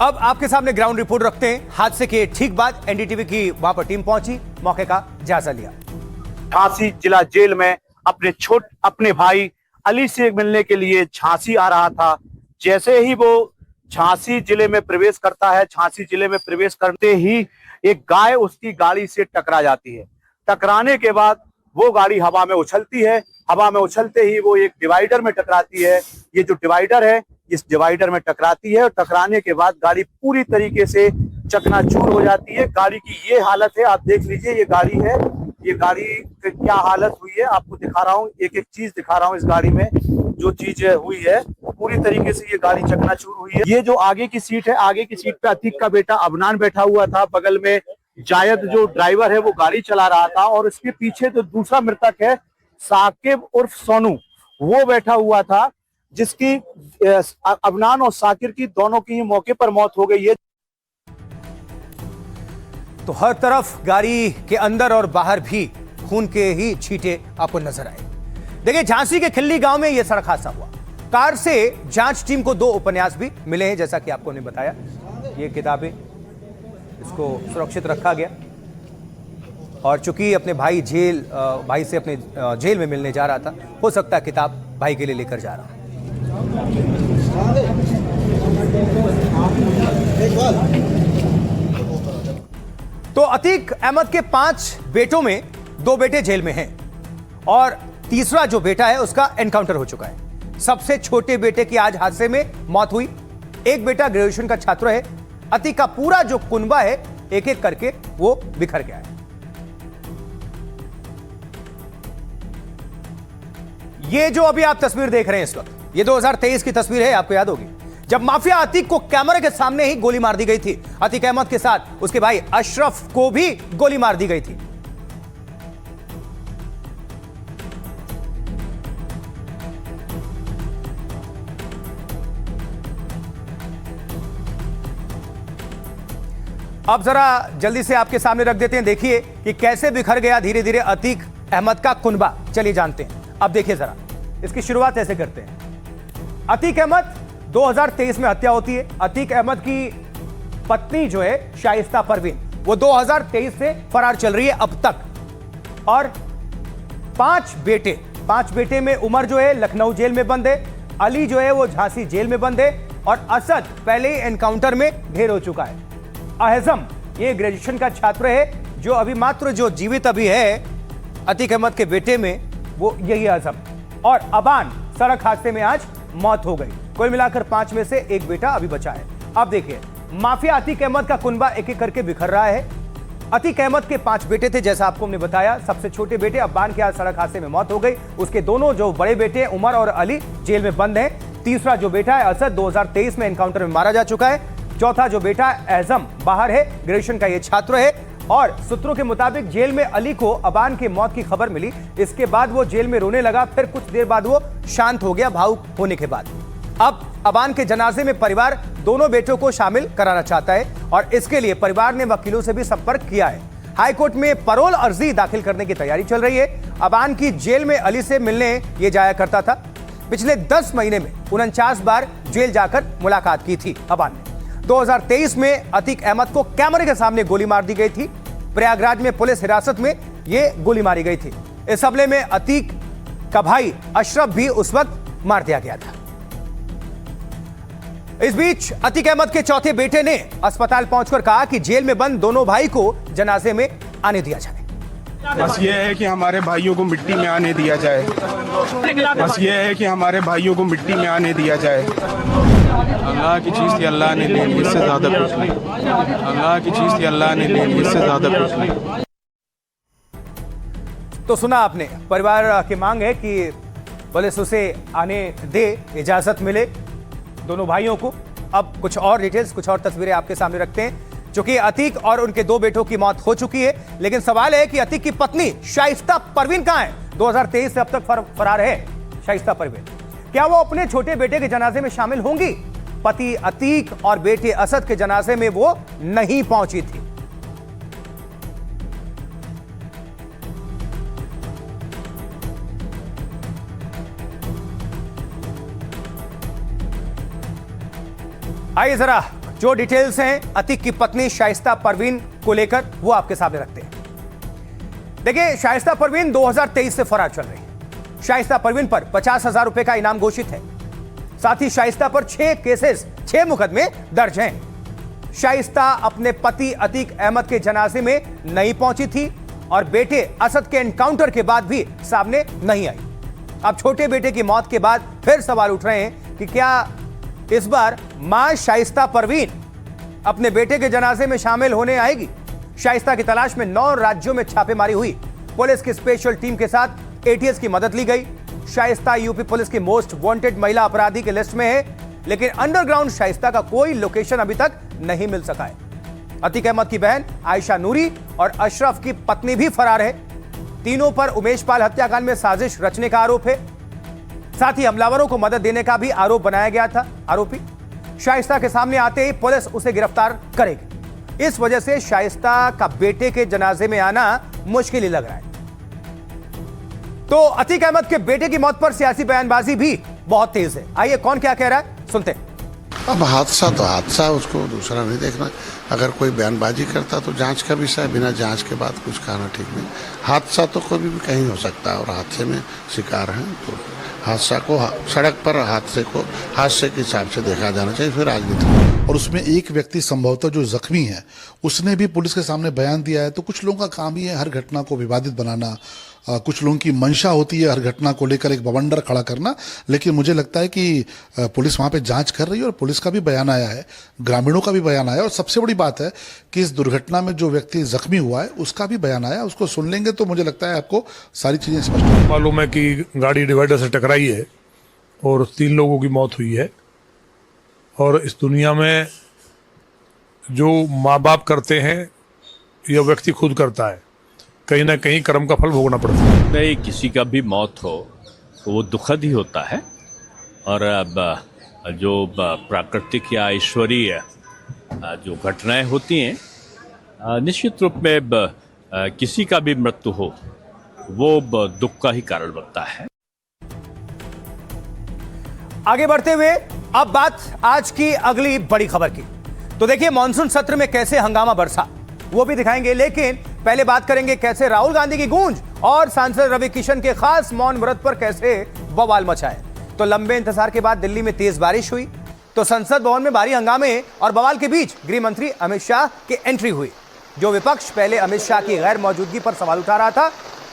अब आपके सामने ग्राउंड रिपोर्ट रखते हैं। हादसे के ठीक बाद एनडीटीवी की वहां पर टीम पहुंची, मौके का जायजा लिया। झांसी जिला जेल में अपने भाई अली से मिलने के लिए झांसी आ रहा था। जैसे ही वो झांसी जिले में प्रवेश करता है, झांसी जिले में प्रवेश करते ही एक गाय उसकी गाड़ी से टकरा जाती है। टकराने के बाद वो गाड़ी हवा में उछलती है। हवा में उछलते ही वो एक डिवाइडर में टकराती है। ये जो डिवाइडर है, इस डिवाइडर में टकराती है और टकराने के बाद गाड़ी पूरी तरीके से चकनाचूर हो जाती है। गाड़ी की ये हालत है, आप देख लीजिए, ये गाड़ी है, ये गाड़ी की क्या हालत हुई है आपको दिखा रहा हूँ। एक एक चीज दिखा रहा हूँ। इस गाड़ी में जो चीज हुई है पूरी तरीके से ये गाड़ी चकनाचूर हुई है। ये जो आगे की सीट है, आगे की सीट पे अतीक का बेटा अबनान बैठा हुआ था। बगल में जायद जो ड्राइवर है वो गाड़ी चला रहा था और इसके पीछे जो दूसरा मृतक है साकिब उर्फ सोनू, वो बैठा हुआ था, जिसकी अबनान और साकिर की दोनों की मौके पर मौत हो गई है। तो हर तरफ गाड़ी के अंदर और बाहर भी खून के ही छींटे आपको नजर आए। देखिए, झांसी के खिल्ली गांव में यह सड़क हादसा हुआ। कार से जांच टीम को 2 उपन्यास भी मिले हैं, जैसा कि आपको ने बताया। ये किताबें, इसको सुरक्षित रखा गया और चूंकि अपने भाई से अपने जेल में मिलने जा रहा था, हो सकता है किताब भाई के लिए लेकर जा रहा। तो अतीक अहमद के 5 बेटों में 2 बेटे जेल में हैं और तीसरा जो बेटा है उसका एनकाउंटर हो चुका है। सबसे छोटे बेटे की आज हादसे में मौत हुई। एक बेटा ग्रेजुएशन का छात्र है। अतीक का पूरा जो कुनबा है एक एक करके वो बिखर गया है। ये जो अभी आप तस्वीर देख रहे हैं इस वक्त, ये 2023 की तस्वीर है, आपको याद होगी, जब माफिया अतीक को कैमरे के सामने ही गोली मार दी गई थी। अतीक अहमद के साथ उसके भाई अशरफ को भी गोली मार दी गई थी। अब जरा जल्दी से आपके सामने रख देते हैं, देखिए कि कैसे बिखर गया धीरे धीरे अतीक अहमद का कुनबा। चलिए जानते हैं। अब देखिए जरा, इसकी शुरुआत ऐसे करते हैं। अतीक अहमद 2023 में हत्या होती है। अतीक अहमद की पत्नी जो है शाइस्ता परवीन, वो 2023 से फरार चल रही है अब तक। और 5 बेटे में उमर जो है लखनऊ जेल में बंद है, अली जो है वो झांसी जेल में बंद है और असद पहले ही एनकाउंटर में ढेर हो चुका है। अहजम ये ग्रेजुएशन का छात्र है, जो अभी मात्र जो जीवित अभी है अतीक अहमद के बेटे में, वो यही अहजम। और अबान सड़क हादसे में आज मौत हो गई। कुल मिलाकर 5 में से एक बेटा अभी बचा है। अब देखिए, माफिया अतीक अहमद का कुनबा एक एक करके बिखर रहा है। अतीक अहमद के 5 बेटे थे, जैसा आपको हमने बताया। सबसे छोटे बेटे अब्बान की आज सड़क हादसे में मौत हो गई। उसके दोनों जो बड़े बेटे उमर और अली जेल में बंद हैं। तीसरा जो बेटा है असद 2023 में एनकाउंटर में मारा जा चुका है। चौथा जो बेटा एहजम बाहर है, ग्रेजुएशन का ये छात्र है। और सूत्रों के मुताबिक जेल में अली को अबान की मौत की खबर मिली। इसके बाद वो जेल में रोने लगा, फिर कुछ देर बाद वो शांत हो गया भावुक होने के बाद। अब अबान के जनाजे में परिवार दोनों बेटों को शामिल कराना चाहता है और इसके लिए परिवार ने वकीलों से भी संपर्क किया है। हाईकोर्ट में पैरोल अर्जी दाखिल करने की तैयारी चल रही है। अबान की जेल में अली से मिलने ये जाया करता था। पिछले 10 महीने में 49 बार जेल जाकर मुलाकात की थी अबान ने। 2023 में अतीक अहमद को कैमरे के सामने गोली मार दी गई थी। प्रयागराज में पुलिस हिरासत में ये गोली मारी गई थी। इस हमले में अतीक का भाई अशरफ भी उस वक्त मार दिया गया था। इस बीच अतीक अहमद के चौथे बेटे ने अस्पताल पहुंचकर कहा कि जेल में बंद दोनों भाई को जनाजे में आने दिया जाए। बस ये है कि हमारे भाइयों को मिट्टी में आने दिया जाए। बस ये है कि हमारे भाइयों को मिट्टी में आने दिया जाए। अल्लाह की चीज़ थी, अल्लाह ने ले ली, इससे ज़्यादा कुछ नहीं। अल्लाह की चीज़ थी, अल्लाह ने ले ली, इससे ज़्यादा कुछ नहीं। तो सुना आपने, परिवार की मांग है कि पुलिस उसे आने दे, इजाजत मिले दोनों भाइयों को। अब कुछ और डिटेल्स, कुछ और तस्वीरें आपके सामने रखते हैं। चूंकि अतीक और उनके 2 बेटों की मौत हो चुकी है, लेकिन सवाल है कि अतीक की पत्नी शाइस्ता परवीन कहां है? 2023 से अब तक फरार है शाइस्ता परवीन। क्या वो अपने छोटे बेटे के जनाजे में शामिल होंगी? पति अतीक और बेटे असद के जनाजे में वो नहीं पहुंची थी। आइए जरा जो डिटेल्स हैं अतीक की पत्नी शाइस्ता परवीन को लेकर वो आपके सामने रखते हैं। देखिए, शाइस्ता परवीन 2023 से फरार चल रही है। शाइस्ता परवीन पर 50,000 रुपए का इनाम घोषित है। साथ ही शाइस्ता पर 6 मुकदमे दर्ज हैं। शाइस्ता अपने पति अतीक अहमद के जनाजे में नहीं पहुंची थी और बेटे असद के एनकाउंटर के बाद भी सामने नहीं आई। अब छोटे बेटे की मौत के बाद फिर सवाल उठ रहे हैं कि क्या इस बार मां शाइस्ता परवीन अपने बेटे के जनाजे में शामिल होने आएगी। शाइस्ता की तलाश में 9 राज्यों में छापेमारी हुई। पुलिस की स्पेशल टीम के साथ एटीएस की मदद ली गई। शाइस्ता यूपी पुलिस की मोस्ट वांटेड महिला अपराधी के लिस्ट में है, लेकिन अंडरग्राउंड शाइस्ता का कोई लोकेशन अभी तक नहीं मिल सका है। अतीक अहमद की बहन आयशा नूरी और अशरफ की पत्नी भी फरार है। तीनों पर उमेश पाल हत्याकांड में साजिश रचने का आरोप है। साथ ही हमलावरों को मदद देने का भी आरोप बनाया गया था। आरोपी शाइस्ता के सामने आते ही पुलिस उसे गिरफ्तार करेगी। इस वजह से शाइस्ता का बेटे के जनाजे में आना मुश्किल ही लग रहा है। तो अतीक अहमद के बेटे की मौत पर सियासी बयानबाजी भी बहुत तेज है। आइए कौन क्या कह रहा है सुनते हैं। अब हादसा तो हादसा, उसको दूसरा नहीं देखना। अगर कोई बयानबाजी करता तो जांच का विषय, बिना जांच के बाद कुछ कहना ठीक नहीं। हादसा तो कभी भी कहीं हो सकता है और हादसे में शिकार हैं तो हादसा को सड़क पर हादसे को हादसे के हिसाब से देखा जाना चाहिए, फिर राजनीति। और उसमें एक व्यक्ति संभवतः जो जख्मी है उसने भी पुलिस के सामने बयान दिया है। तो कुछ लोगों का काम ही है हर घटना को विवादित बनाना। कुछ लोगों की मंशा होती है हर घटना को लेकर एक बवंडर खड़ा करना। लेकिन मुझे लगता है कि पुलिस वहां पे जांच कर रही है और पुलिस का भी बयान आया है, ग्रामीणों का भी बयान आया। और सबसे बड़ी बात है कि इस दुर्घटना में जो व्यक्ति जख्मी हुआ है उसका भी बयान आया। उसको सुन लेंगे तो मुझे लगता है आपको सारी चीजें स्पष्ट। मालूम है कि गाड़ी डिवाइडर से टकराई है और 3 लोगों की मौत हुई है। और इस दुनिया में जो माँ बाप करते हैं यह व्यक्ति खुद करता है, कहीं ना कहीं कर्म का फल भोगना पड़ता है। नहीं, किसी का भी मौत हो तो वो दुखद ही होता है। और अब जो प्राकृतिक या ईश्वरीय जो घटनाएं होती हैं, निश्चित रूप में किसी का भी मृत्यु हो वो दुख का ही कारण बनता है। आगे बढ़ते हुए अब बात आज की अगली बड़ी खबर की। तो देखिए, मॉनसून सत्र में कैसे हंगामा बरसा वो भी दिखाएंगे, लेकिन पहले बात करेंगे कैसे राहुल गांधी की गूंज और सांसद रवि किशन के खास मौन व्रत पर कैसे बवाल मचा है। तो लंबे इंतजार के बाद दिल्ली में तेज बारिश हुई तो संसद भवन में भारी हंगामे और बवाल के बीच गृह मंत्री अमित शाह की एंट्री हुई। जो विपक्ष पहले अमित शाह की गैर मौजूदगी पर सवाल उठा रहा था,